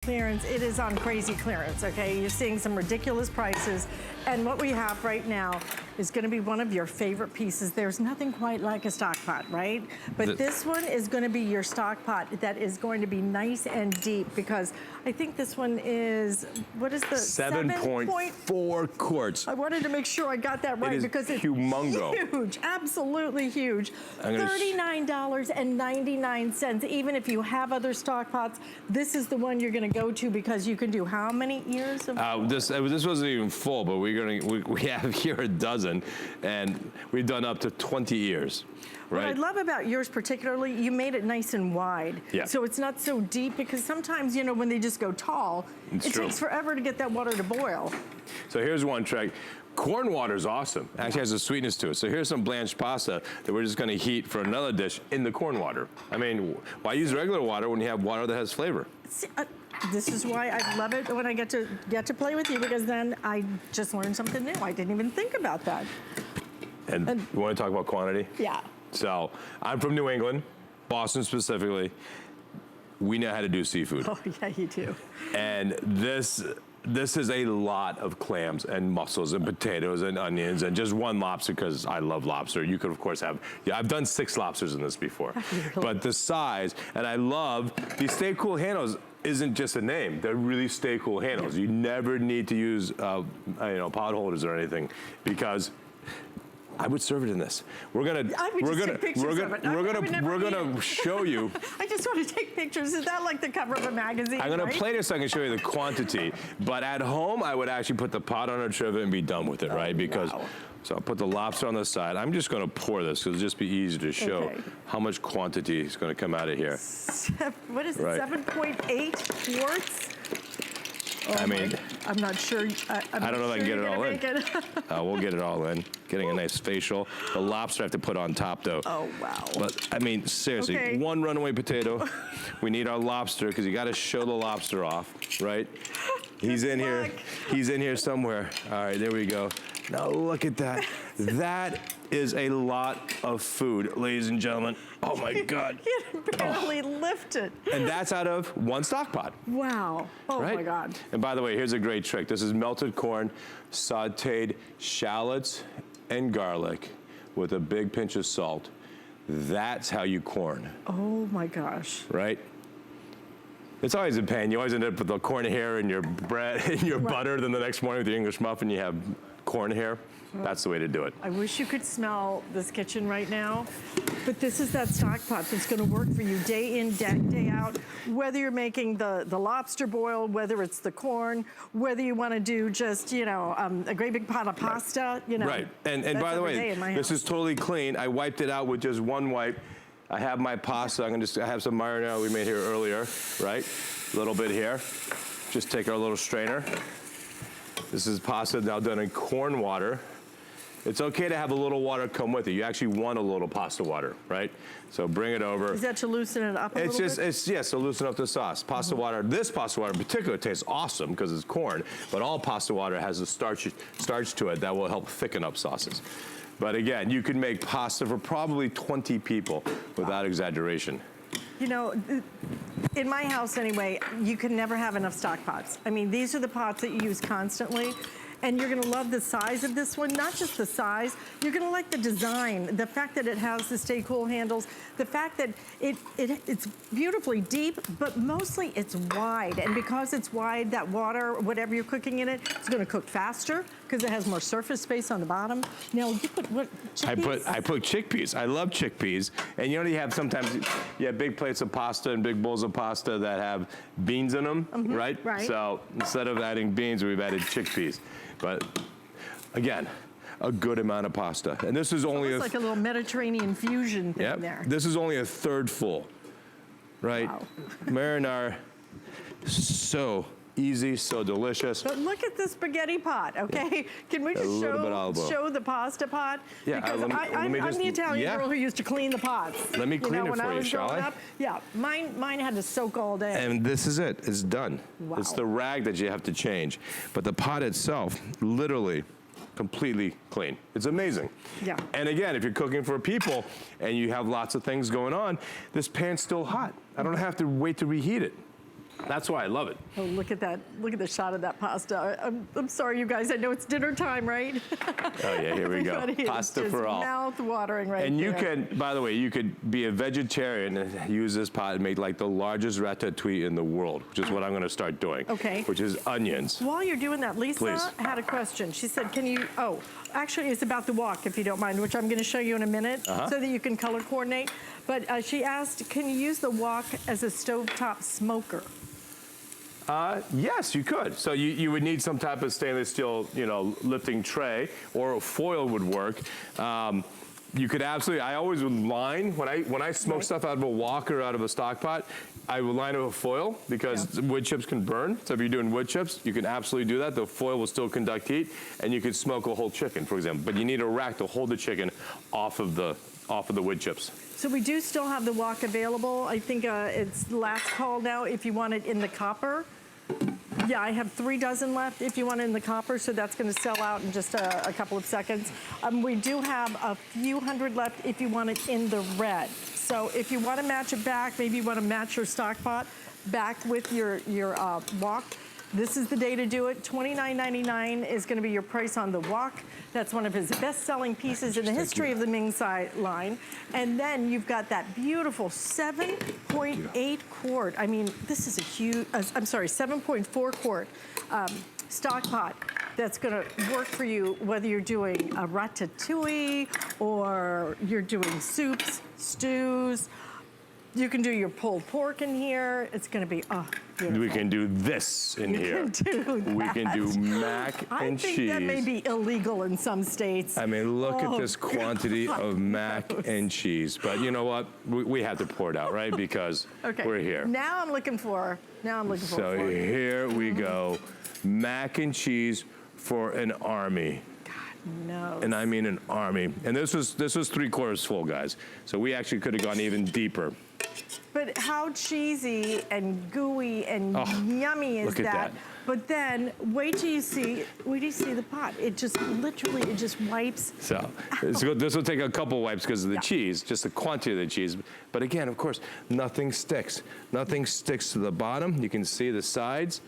clearance, it is on crazy clearance, okay? You're seeing some ridiculous prices. And what we have right now is gonna be one of your favorite pieces. There's nothing quite like a Stockpot, right? But this one is gonna be your Stockpot that is going to be nice and deep, because I think this one is, what is the 7.4 quarts. I wanted to make sure I got that right because it's humongo. Huge, absolutely huge. $39.99. Even if you have other Stockpots, this is the one you're gonna go to, because you can do how many years of this wasn't even full, but we have here a dozen, and we've done up to 20 years. Right. What I love about yours particularly, you made it nice and wide. Yeah. So it's not so deep, because sometimes, you know, when they just go tall, it takes forever to get that water to boil. So here's one trick. Corn water is awesome. Actually has a sweetness to it. So here's some blanched pasta that we're just gonna heat for another dish in the corn water. I mean, why use regular water when you have water that has flavor? See, this is why I love it when I get to play with you, because then I just learned something new. I didn't even think about that. And you wanna talk about quantity? Yeah. So, I'm from New England, Boston specifically. We know how to do seafood. Oh, yeah, you do. And this is a lot of clams and mussels and potatoes and onions and just one lobster, because I love lobster. You could, of course, have, I've done 6 lobsters in this before. Really? But the size, and I love, these Stay Cool handles isn't just a name. They're really Stay Cool handles. You never need to use, pot holders or anything, because I would serve it in this. We're gonna show you. I just want to take pictures. Is that like the cover of a magazine? I'm gonna play this so I can show you the quantity. But at home, I would actually put the pot on a trivet and be done with it, right? Because, so I'll put the lobster on the side. I'm just gonna pour this, because it'll just be easy to show how much quantity is gonna come out of here. What is it, 7.8 quarts? Oh, I mean, I'm not sure. I don't know if I can get it all in. We'll get it all in. Getting a nice facial. The lobster I have to put on top, though. Oh, wow. But, I mean, seriously, one runaway potato. We need our lobster, because you got to show the lobster off, right? He's in here. He's in here somewhere. All right, there we go. Now, look at that. That is a lot of food, ladies and gentlemen. Oh, my God. You can barely lift it. And that's out of one Stockpot. Wow. Oh, my God. And by the way, here's a great trick. This is melted corn, sauteed shallots and garlic with a big pinch of salt. That's how you corn. Oh, my gosh. Right? It's always a pain. You always end up with the corn hair in your bread, in your butter. Then the next morning with your English muffin, you have corn hair. That's the way to do it. I wish you could smell this kitchen right now, but this is that Stockpot that's gonna work for you day in, day out, whether you're making the lobster boil, whether it's the corn, whether you wanna do just, a great big pot of pasta, Right, and by the way, this is totally clean. I wiped it out with just one wipe. I have my pasta. I have some marinara we made here earlier, right? A little bit here. Just take our little strainer. This is pasta now done in corn water. It's okay to have a little water come with it. You actually want a little pasta water, right? So bring it over. Is that to loosen it up a little bit? Yes, to loosen up the sauce. Pasta water, this pasta water in particular tastes awesome because it's corn, but all pasta water has a starch to it that will help thicken up sauces. But again, you can make pasta for probably 20 people without exaggeration. You know, in my house anyway, you can never have enough stock pots. I mean, these are the pots that you use constantly. And you're gonna love the size of this one, not just the size, you're gonna like the design, the fact that it has the Stay Cool handles, the fact that it's beautifully deep, but mostly it's wide. And because it's wide, that water, whatever you're cooking in it, it's gonna cook faster because it has more surface space on the bottom. Now, you put what, chickpeas? I put chickpeas. I love chickpeas. And you have sometimes, you have big plates of pasta and big bowls of pasta that have beans in them, right? Right. So instead of adding beans, we've added chickpeas. But again, a good amount of pasta. And this is only like a little Mediterranean fusion thing there. This is only a third full, right? Wow. Marinara, so easy, so delicious. But look at the spaghetti pot, okay? Can we just show the pasta pot? Yeah, because I'm the Italian girl who used to clean the pots. Let me clean it when for I you, was shall growing I? up. Yeah, mine had to soak all day. And this is it, it's done. Wow. It's the rag that you have to change. But the pot itself, literally, completely clean. It's amazing. Yeah. And again, if you're cooking for people and you have lots of things going on, this pan's still hot. I don't have to wait to reheat it. That's why I love it. Oh, look at that. Look at the shot of that pasta. I'm sorry, you guys. I know it's dinner time, right? Oh, yeah, here we go. Pasta for all. Mouth-watering right And you there. can, by the way, you could be a vegetarian and use this pot and make like the largest ratatouille in the world, which is what I'm going to start doing. Okay. Which is onions. While you're doing that, Lisa Please. had a question. She said, can you, actually it's about the wok, if you don't mind, which I'm going to show you in a minute so that you can color coordinate. But she asked, can you use the wok as a stovetop smoker? Yes, you could. So you would need some type of stainless steel, lifting tray, or a foil would work. You could absolutely, I always would line, when I smoke stuff out of a wok or out of a stock pot, I would line it with foil because wood chips can burn. So if you're doing wood chips, you can absolutely do that. The foil will still conduct heat, and you could smoke a whole chicken, for example. But you need a rack to hold the chicken off of the wood chips. So we do still have the wok available. I think it's last call now if you want it in the copper. Yeah, I have 3 dozen left if you want it in the copper, so that's going to sell out in just a couple of seconds. We do have a few hundred left if you want it in the red. So if you want to match it back, maybe you want to match your stock pot back with your wok, this is the day to do it. $29.99 is going to be your price on the wok. That's one of his best-selling pieces in the history of the Ming line. And then you've got that beautiful 7.8 quart. I mean, this is a huge, I'm sorry, 7.4 quart stock pot that's going to work for you whether you're doing a ratatouille or you're doing soups, stews. You can do your pulled pork in here. It's going to be, beautiful. We can do this in here. We can do that. We can do mac and cheese. I think that may be illegal in some states. I mean, look at this quantity of mac and cheese. But you know what? We have to pour it out, right? Because we're here. Now I'm looking for. So here we go. Mac and cheese for an army. No. And I mean an army. And this was 3/4 full, guys. So we actually could have gone even deeper. But how cheesy and gooey and yummy is that? But then wait till you see the pot. It just literally wipes. So this will take a couple wipes because of the cheese, just the quantity of the cheese. But again, of course, nothing sticks. Nothing sticks to the bottom. You can see the sides.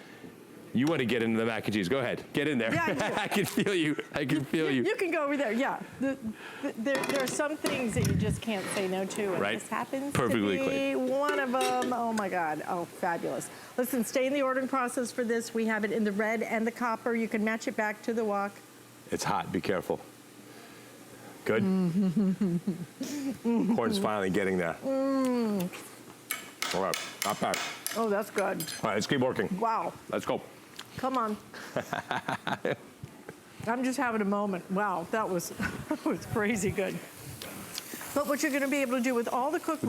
You want to get into the mac and cheese. Go ahead. Get in there. Yeah, I can feel you. I can feel you. You can go over there, yeah. There are some things that you just can't say no to. And this happens Perfectly to be clean. one of them. Oh, my God. Oh, fabulous. Listen, stay in the ordering process for this. We have it in the red and the copper. You can match it back to the wok. It's hot. Be careful. Good? Corn's finally getting there. All right. Not bad. Oh, that's good. All right, let's keep working. Wow. Let's go. Come on. I'm just having a moment. Wow, that was crazy good. But what you're going to be able to do with all the cookware